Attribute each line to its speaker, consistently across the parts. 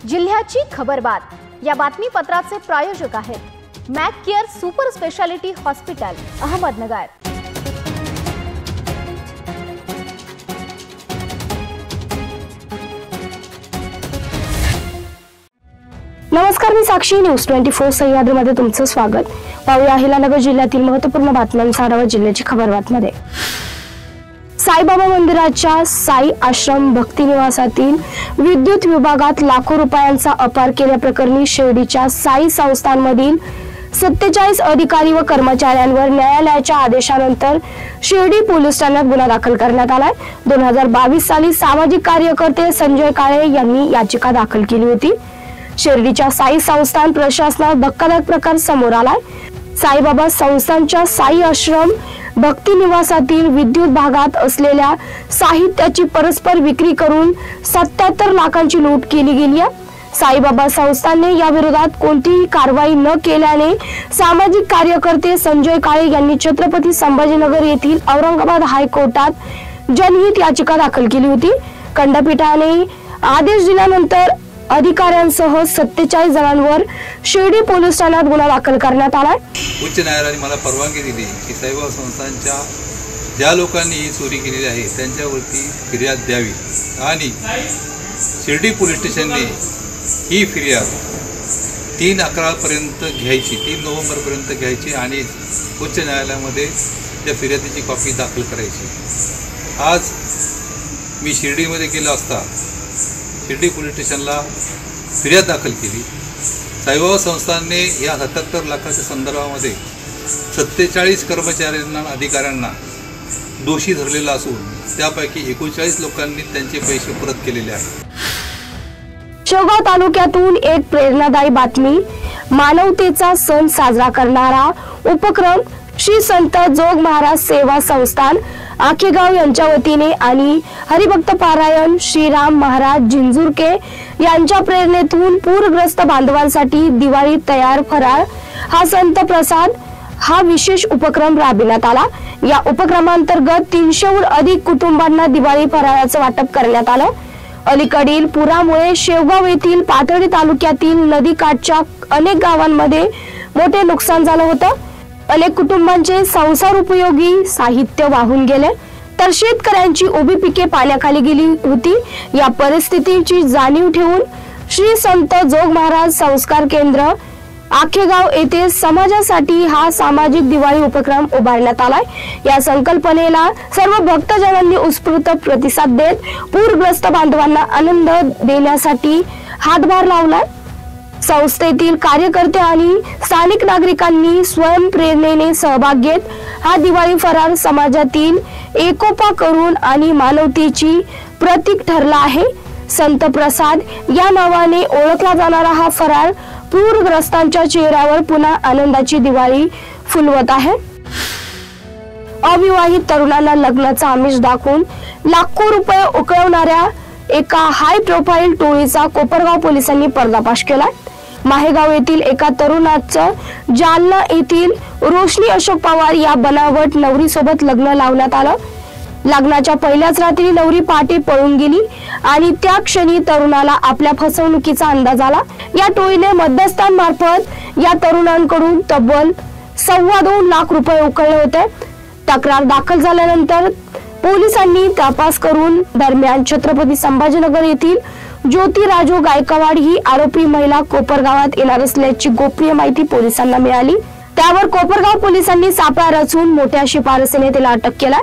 Speaker 1: जिल्ह्याची खबरबात या बातमीपत्राचे प्रायोजक आहेत Mac care super speciality hospital Ahmednagar. नमस्कार, मी साक्षी, न्यूज 24 सह्याद्रीमध्ये तुमचं स्वागत। पाहूया अहिल्यानगर जिल्ह्यातील महत्त्वपूर्ण बातम्यांचा आढावा जिल्ह्याची खबरबातमध्ये। साईबाबा मंदिराच्या साई आश्रम भक्तिनिवासातील विद्युत विभागात लाखो रुपयांचा अपार केल्याप्रकरणी शिर्डीच्या साई संस्थांमधील 47 अधिकारी व कर्मचाऱ्यांवर न्यायालयाच्या आदेशानंतर शिर्डी पोलीस ठाण्यात गुन्हा दाखल करण्यात आलाय। 2022 साली सामाजिक कार्यकर्ते संजय काळे यांनी याचिका दाखल केली होती। शिर्डीच्या साई संस्थान प्रशासनात धक्कादायक प्रकार समोर आलाय। साईबाबा संस्थानच्या साई आश्रम भक्ती निवासातील विद्युत भागात असलेल्या साहित्याची परस्पर विक्री करून 77 लाखांची लूट केली गेली आहे। साईबाबा संस्थानने या विरोधात कोणतीही कारवाई न केल्याने सामाजिक कार्यकर्ते संजय काळे यांनी छत्रपती संभाजीनगर येथील औरंगाबाद हायकोर्टात जनहित याचिका दाखल केली होती। खंडपीठाने आदेश दिल्यानंतर अधिकाऱ्यांसह 47 जणांवर शिर्डी पोलीस ठाण्यात गुन्हा दाखल करण्यात आला।
Speaker 2: उच्च न्यायालयाने मला परवानगी दिली की साईबाबा संस्थांच्या ज्या लोकांनी ही चोरी केलेली आहे त्यांच्यावरती फिर्याद द्यावी आणि शिर्डी पोलीस स्टेशनने ही फिर्याद 3/11 पर्यंत घ्यायची, 3 नोव्हेंबरपर्यंत घ्यायची आणि उच्च न्यायालयामध्ये त्या फिर्यादीची कॉपी दाखल करायची। आज मी शिर्डीमध्ये गेलो असता शिर्डी पोलीस स्टेशनला फिर्याद दाखल केली। साईबाबा संस्थानने या 77 लाखाच्या संदर्भामध्ये 47 कर्मचाऱ्यांना अधिकाऱ्यांना दोषी धरलेला असून त्यापैकी 39 लोकांनी त्यांचे पैसे परत केलेले आहेत।
Speaker 1: शेवगाव तालुक्यातून एक प्रेरणादायी बातमी। मानवतेचा सण साजरा करणारा उपक्रम श्री संत जोग महाराज सेवा संस्थान आखेगाव यांच्या वतीने आणि हरिभक्त पारायण श्रीराम महाराज जिंजुरके यांच्या प्रेरणेतून पूरग्रस्त बांधवांसाठी दिवाळी तयार फराळ हा संत प्रसाद हा विशेष उपक्रम राबविण्यात आला। या उपक्रमांतर्गत 300हून अधिक कुटुंबांना दिवाळी फराळाचं वाटप करण्यात आलं। अलीकडील पुरामुळे शेवगाव येथील पाथर्डी तालुक्यातील नदीकाठच्या अनेक गावांमध्ये मोठे नुकसान झालं होतं। अनेक कुटुंबांचे संसार उपयोगी साहित्य वाहून गेले, तर शेतकऱ्यांची उभी पिके पाण्याखाली गेली होती। या परिस्थितीची जाणीव ठेवून श्री संत जोग महाराज संस्कार केंद्र आखेगाव येथे समाजासाठी हा सामाजिक दिवाळी उपक्रम उभारण्यात आलाय। या संकल्पनेला सर्व भक्तजनांनी उत्स्फूर्त प्रतिसाद देत पूरग्रस्त बांधवांना आनंद देण्यासाठी हातभार लावलाय। संस्थेतील कार्यकर्ते आणि स्थानिक नागरिकांनी स्वयंप्रेरणेने सहभाग घेत हा दिवाळी फराळ समाजातील एकोपा करून आणि मानवतेची प्रतीक ठरला आहे। संत प्रसाद या नावाने ओळखला जाणारा हा फराळ पूरग्रस्तांच्या चेहऱ्यावर पुन्हा आनंदाची दिवाळी फुलवत आहे। अविवाहित तरुणांना लग्नाचा आमिष दाखवून लाखो रुपये उकळवणाऱ्या एका हाय प्रोफाईल टोळीचा कोपरगाव पोलिसांनी पर्दाफाश केला। माहेगाव येथील एका तरुणाचं जालना येथील रोशनी अशोक पवार या बनावट नवरी सोबत लग्न लावण्यात आलं। लग्नाच्या पहिल्याच रात्री नवरी पहाटे पळून गेली आणि त्या क्षणी तरुणाला आपल्या फसवणुकीचा अंदाज आला। या टोळीने मध्यस्थांमार्फत या तरुणांकडून तब्बल 2.25 लाख रुपये उकळले होते। तक्रार दाखल झाल्यानंतर पोलिसांनी तपास करून दरम्यान छत्रपती संभाजीनगर येथील ज्योती राजू गायकवाड ही आरोपी महिला कोपरगावात येणार असल्याची गोपनीय माहिती पोलिसांना मिळाली। त्यावर कोपरगाव पोलिसांनी सापळा रचून मोठ्या शिफारसीने तिला अटक केलाय।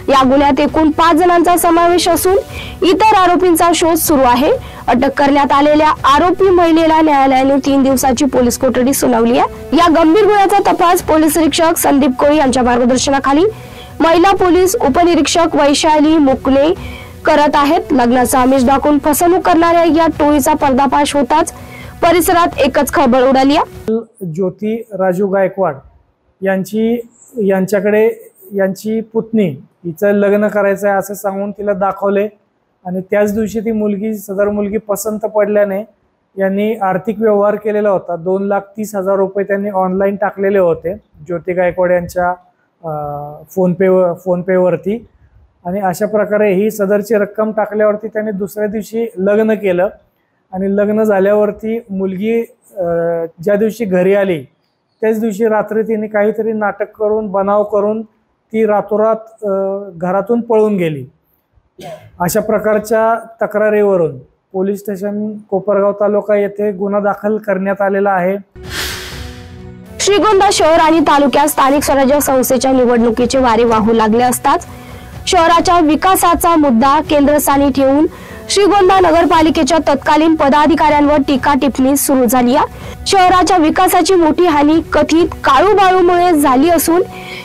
Speaker 1: या गुन्ह्यात एकूण 5 जणांचा समावेश असून इतर आरोपींचा शोध सुरू आहे। अटक करण्यात आलेल्या आरोपी महिलेला न्यायालयाने 3 दिवसाची पोलीस कोठडी सुनावली आहे। या गंभीर गुन्ह्याचा तपास पोलीस निरीक्षक संदीप कोळी यांच्या मार्गदर्शनाखाली महिला पोलीस उपनिरीक्षक वैशाली मुकणे करत आहेत। लग्नाचा आमिष दाखवून फसवणूक करणाऱ्या या टोळीचा पर्दाफाश होताच परिसरात एकच खळबळ उडाली आहे।
Speaker 3: ज्योती राजू गायकवाड यांच्याकडे यांची पुतणी हिचं लग्न करायचं आहे असं सांगून तिला दाखवले आणि त्याच दिवशी ती सदर मुलगी पसंत पडल्याने यांनी आर्थिक व्यवहार केलेला होता। 2,30,000 रुपये त्यांनी ऑनलाईन टाकलेले होते ज्योती गायकवाड यांच्या फोन पे वरती आणि अशा प्रकारे ही सदरची रक्कम टाकल्यावरती त्यांनी दुसऱ्या दिवशी लग्न केलं आणि लग्न झाल्यावरती मुलगी ज्या दिवशी घरी आली त्याच दिवशी रात्री तिने काहीतरी नाटक करून बनाव करून ती रातोरात घरातून पळून गेली। अशा प्रकारच्या तक्रारीवरून पोलीस स्टेशन कोपरगाव तालुका येथे गुन्हा दाखल करण्यात आलेला आहे।
Speaker 1: श्रीगोंदा शहर आणि तालुक्यात स्थानिक स्वराज्य संस्थेच्या निवडणुकीचे वारे वाहू लागले असताच शहराच्या विकासाचा मुद्दा केंद्रस्थानी ठेवून श्रीगोंदा नगरपालिकेच्या तत्कालीन पदाधिकाऱ्यांवर टीका टिप्पणी सुरू झाली आहे। शहराच्या विकासाची मोठी हानी कथित काळूबाळूमुळे झाली असून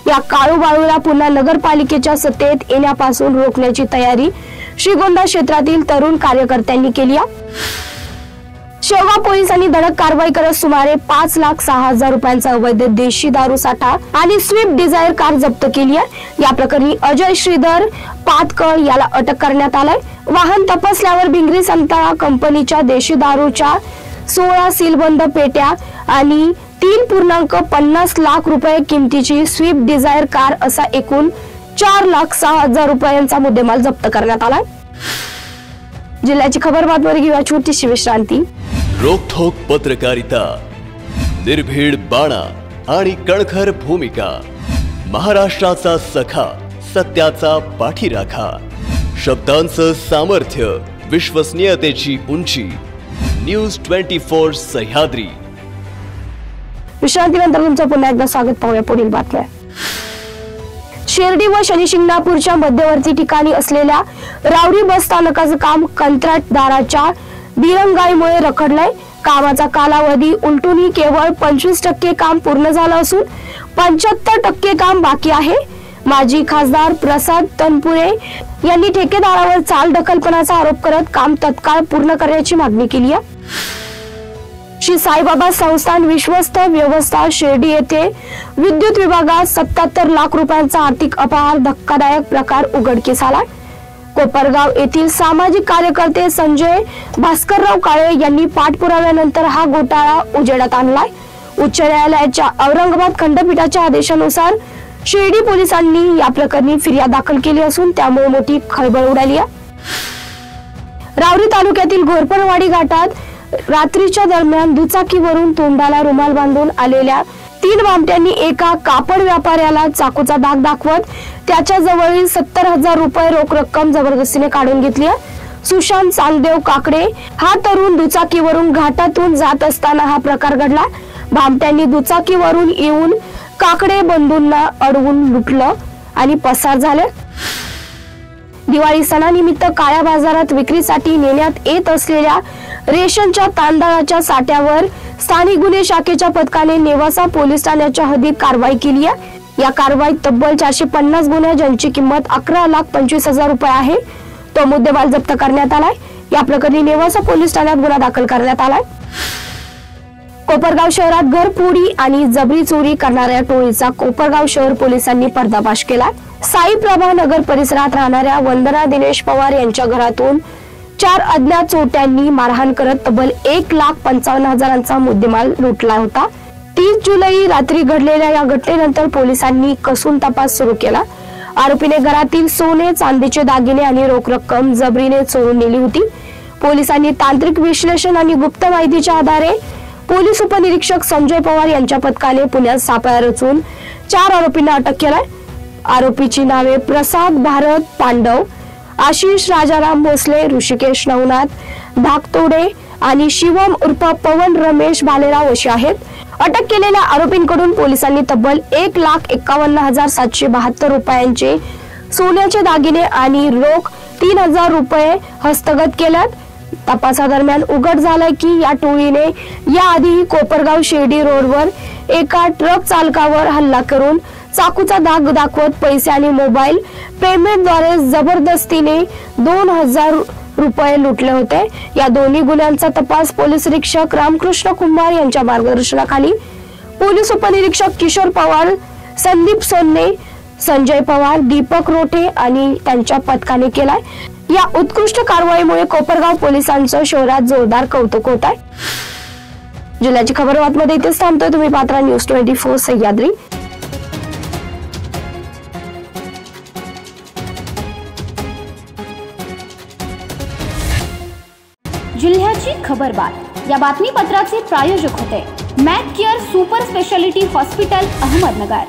Speaker 1: या काळूबाळूला पुन्हा नगरपालिकेच्या सत्तेत येण्यापासून रोखण्याची तयारी श्रीगोंदा क्षेत्रातील तरुण कार्यकर्त्यांनी केली आहे। शेवगाव पोलिसांनी धडक कारवाई करत सुमारे 5,06,000 रुपयांचा अवैध देशी दारू साठा आणि स्विफ्ट डिझायर कार जप्त केली आहे। या प्रकरणी अजय श्रीधर पातकळ याला अटक करण्यात आलाय। वाहन तपासल्यावर भिंगरी संतळा कंपनीच्या देशी दारूच्या 16 सीलबंद पेट्या आणि 3.50 लाख रुपये किमतीची स्विफ्ट डिझायर कार असा एकूण 4,06,000 रुपयांचा मुद्देमाल जप्त करण्यात आलाय। जिल्ह्याची खबर बातमी घेऊया छोटीशी विश्रांती।
Speaker 4: रोखोक पत्रकारिता, निर्भीड बाणा आणि कणखर भूमिका, महाराष्ट्राचा सखा, सत्याचा पाठीराखा, शब्दांचं सामर्थ्य, विश्वसनीयतेची उंची, न्यूज 24 सह्याद्री।
Speaker 1: विश्रांतीनंतर तुमचं पुन्हा एकदा स्वागत। पाहूया पुढील बातम्या। शिर्डी व शनिशिंगणापूरच्या मध्यवर्ती ठिकाणी असलेल्या रावरी बस स्थानकाचं काम कंत्राटदाराच्या दिरंगाईमुळे रखडलंय। कामाचा कालावधी उलटूनही केवळ 25% काम पूर्ण झालं असून 75% काम बाकी आहे। माजी खासदार प्रसाद तनपुरे यांनी ठेकेदारावर चालढकलपणाचा आरोप करत काम तत्काळ पूर्ण करण्याची मागणी केली आहे। श्री साईबाबा संस्थान विश्वस्त व्यवस्था शिर्डी येथे विद्युत विभागात 77 लाख रुपयांचा आर्थिक अपहार धक्कादायक प्रकार उघडकीस आला। कोपरगाव येथील सामाजिक कार्यकर्ते संजय भास्करराव काळे यांनी पाठपुराव्यानंतर हा घोटाळा उजेडात आणलाय। उच्च न्यायालयाच्या औरंगाबाद खंडपीठाच्या आदेशानुसार शिर्डी पोलिसांनी या प्रकरणी फिर्याद दाखल केली असून त्यामुळे मोठी खळबळ उडाली आहे। रावरी तालुक्यातील घोरपडवाडी घाटात रात्रीच्या दरम्यान दुचाकीवरून तोंडाला रुमाल बांधून आलेल्या 3 बामट्यांनी एका कापड व्यापाऱ्याला चाकूचा धाक दाखवत त्याच्या जवळील 70,000 रुपये रोख रक्कम जबरदस्तीने काढून घेतली। सुशांत चांगदेव काकडे हा तरुण दुचाकीवरून घाटातून जात असताना हा प्रकार घडला। बामट्यांनी दुचाकीवरून येऊन काकडे बंधूंना अडवून लुटलं आणि पसार झाले। दिवाळी सणानिमित्त काळ्या बाजारात विक्रीसाठी नेण्यात येत असलेल्या रेशनच्या तांदळाच्या साठ्यावर स्थानिक गुन्हे शाखेच्या पथकाने नेवासा पोलीस ठाण्याच्या हद्दीत कारवाई केली आहे। या कारवाईत तब्बल 450 गुन्हे ज्यांची किंमत 11,25,000 रुपये आहे तो मुद्देमाल जप्त करण्यात आलाय। या प्रकरणी नेवासा पोलीस ठाण्यात गुन्हा दाखल करण्यात आलाय। कोपरगाव शहरात घरफोडी आणि जबरी चोरी करणाऱ्या टोळीचा कोपरगाव शहर पोलिसांनी पर्दाफाश केला। साई प्रभा नगर परिसरात राहणाऱ्या वंदना दिनेश पवार यांच्या घरातून 4 अज्ञात चोरट्यांनी मारहाण करत तब्बल 1,55,000चा मुद्देमाल लुटला होता। 30 जुलै रात्री घडलेल्या या घटनेनंतर पोलिसांनी कसून तपास सुरू केला। आरोपीने घरातील सोने, चांदीचे दागिने आणि रोख रक्कम जबरीने चोरून नेली होती। पोलिसांनी तांत्रिक विश्लेषण आणि गुप्त माहितीच्या आधारे पोलीस उपनिरीक्षक संजय पवार यांच्या पथकाने पुण्यात सापळा रचून 4 आरोपींना अटक केलाय। आरोपीची नावे प्रसाद भारत पांडव, आशिष राजाराम भोसले, ऋषिकेश नवनाथ धाकतोडे आणि शिवम उर्फ पवन रमेश भालेराव अशी आहेत। अटक केलेल्या आरोपींकडून पोलिसांनी तब्बल 1,51,772 रुपयांचे सोन्याचे दागिने आणि रोख 3,000 रुपये हस्तगत केल्यात। तपासादरम्यान उघड झालंय की या टोळीने याआधीही कोपरगाव शिर्डी रोडवर एका ट्रक चालकावर हल्ला करून चाकूचा धाक दाखवत पैसे आणि मोबाईल पेमेंटद्वारे जबरदस्तीने 2,000 रुपये लुटले होते। या दोन्ही गुन्ह्यांचा तपास पोलीस निरीक्षक रामकृष्ण कुंभार यांच्या मार्गदर्शनाखाली पोलीस उपनिरीक्षक किशोर पवार, संदीप सोन्ने, संजय पवार, दीपक रोठे आणि त्यांच्या पथकाने केलाय। या उत्कृष्ट कारवाईमुळे कोपरगाव पोलिसांचं शहरात जोरदार कौतुक होत आहे। जिल्ह्याची खबर बातमीमध्ये इथेच थांबतोय। तुम्ही पाहता न्यूज 24 सह्याद्री।
Speaker 5: जिल्ह्याची खबरबात या बातमीपत्राचे प्रायोजक होते Mac care super speciality hospital Ahmednagar.